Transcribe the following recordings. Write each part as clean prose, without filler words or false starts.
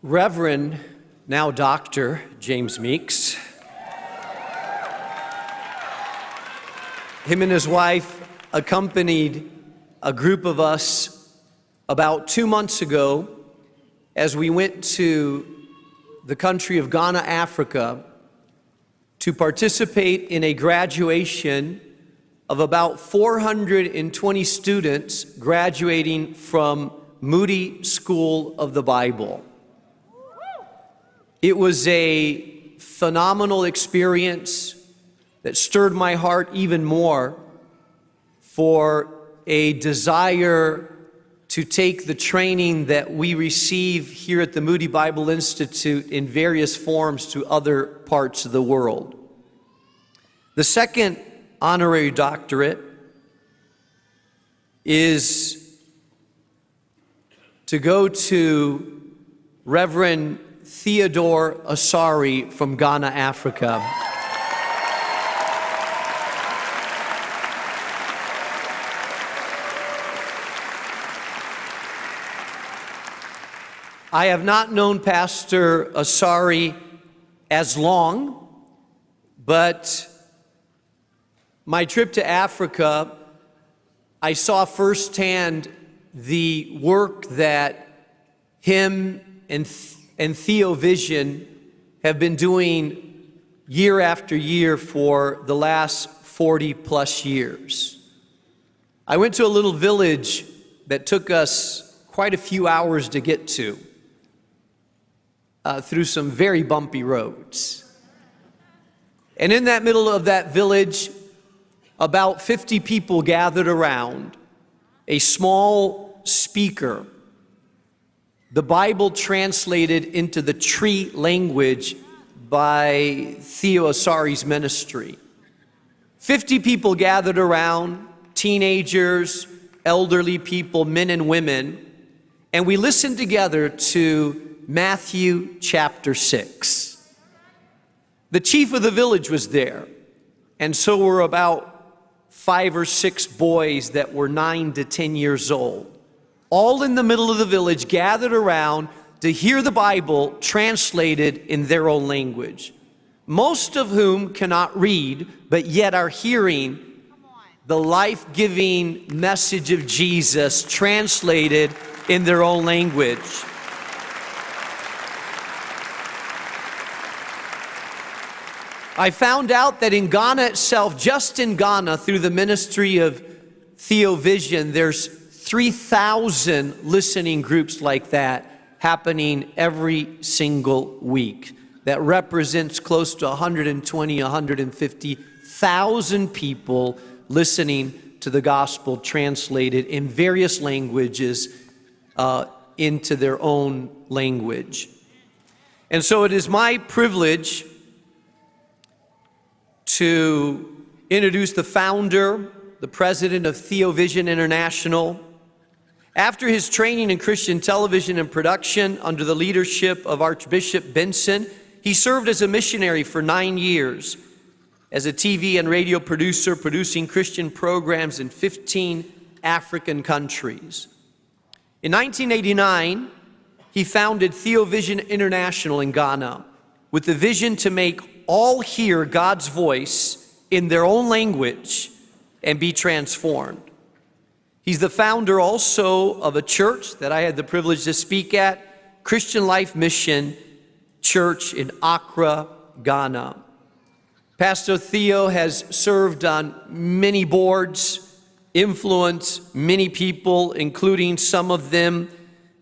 Reverend, now Dr. James Meeks, him and his wife accompanied a group of us about 2 months ago as we went to the country of Ghana, Africa, to participate in a graduation of about 420 students graduating from Moody School of the Bible. It was a phenomenal experience that stirred my heart even more for a desire to take the training that we receive here at the Moody Bible Institute in various forms to other parts of the world. The second honorary doctorate is to go to Reverend Theodore Asare from Ghana, Africa. I have not known Pastor Asare as long, but my trip to Africa, I saw firsthand the work that him and Theo Vision have been doing year after year for the last 40 plus years. I went to a little village that took us quite a few hours to get to, through some very bumpy roads. And in that middle of that village, about 50 people gathered around a small speaker, the Bible translated into the tree language by Theo Asare's ministry. 50 people gathered around, teenagers, elderly people, men and women, and we listened together to Matthew chapter 6. The chief of the village was there, and so were about 5 or 6 boys that were 9 to 10 years old, all in the middle of the village, gathered around to hear the Bible translated in their own language, most of whom cannot read, but yet are hearing the life-giving message of Jesus translated in their own language. I found out that in Ghana itself, just in Ghana, through the ministry of Theo Vision, there's 3,000 listening groups like that happening every single week. That represents close to 120, 150,000 people listening to the gospel translated in various languages into their own language. And so it is my privilege to introduce the founder, the president of Theo Vision International. After his training in Christian television and production under the leadership of Archbishop Benson, he served as a missionary for 9 years as a TV and radio producer, producing Christian programs in 15 African countries. In 1989, he founded Theo Vision International in Ghana with the vision to make all hear God's voice in their own language and be transformed. He's the founder also of a church that I had the privilege to speak at, Christian Life Mission Church in Accra, Ghana. Pastor Theo has served on many boards, influenced many people, including some of them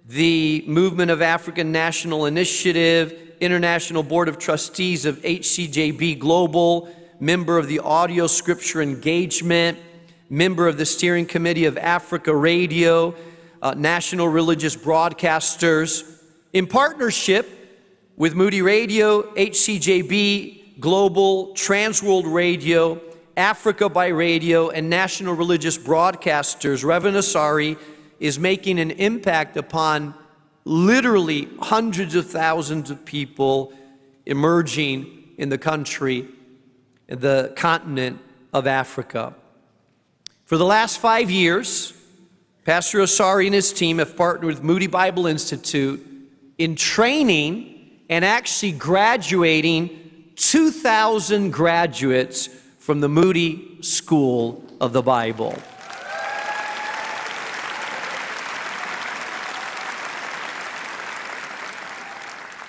the Movement of African National Initiative, International Board of Trustees of HCJB Global, member of the Audio Scripture Engagement, member of the Steering Committee of Africa Radio, National Religious Broadcasters, in partnership with Moody Radio, HCJB Global, Transworld Radio, Africa by Radio, and National Religious Broadcasters. Reverend Asare is making an impact upon literally hundreds of thousands of people emerging in the country, in the continent of Africa. For the last 5 years, Pastor Asare and his team have partnered with Moody Bible Institute in training and actually graduating 2,000 graduates from the Moody School of the Bible.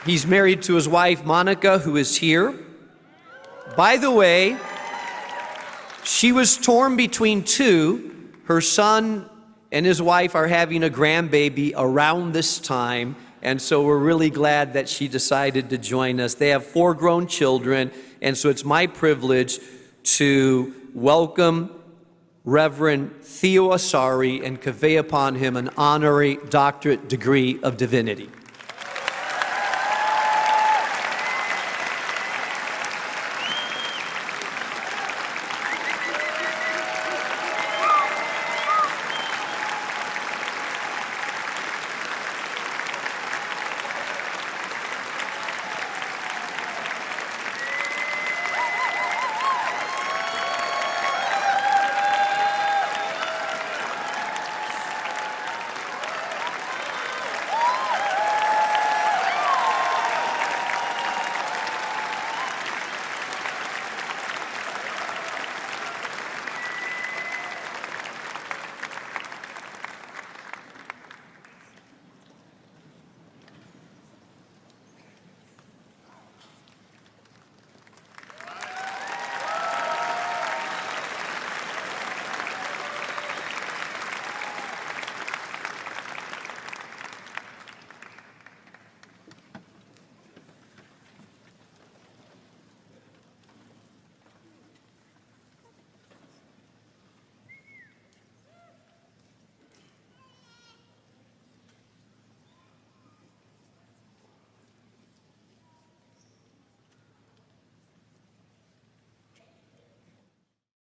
He's married to his wife, Monica, who is here. By the way, she was torn between two. Her son and his wife are having a grandbaby around this time, and so we're really glad that she decided to join us. They have 4 grown children, and so it's my privilege to welcome Reverend Theodore Asare and convey upon him an honorary doctorate degree of divinity.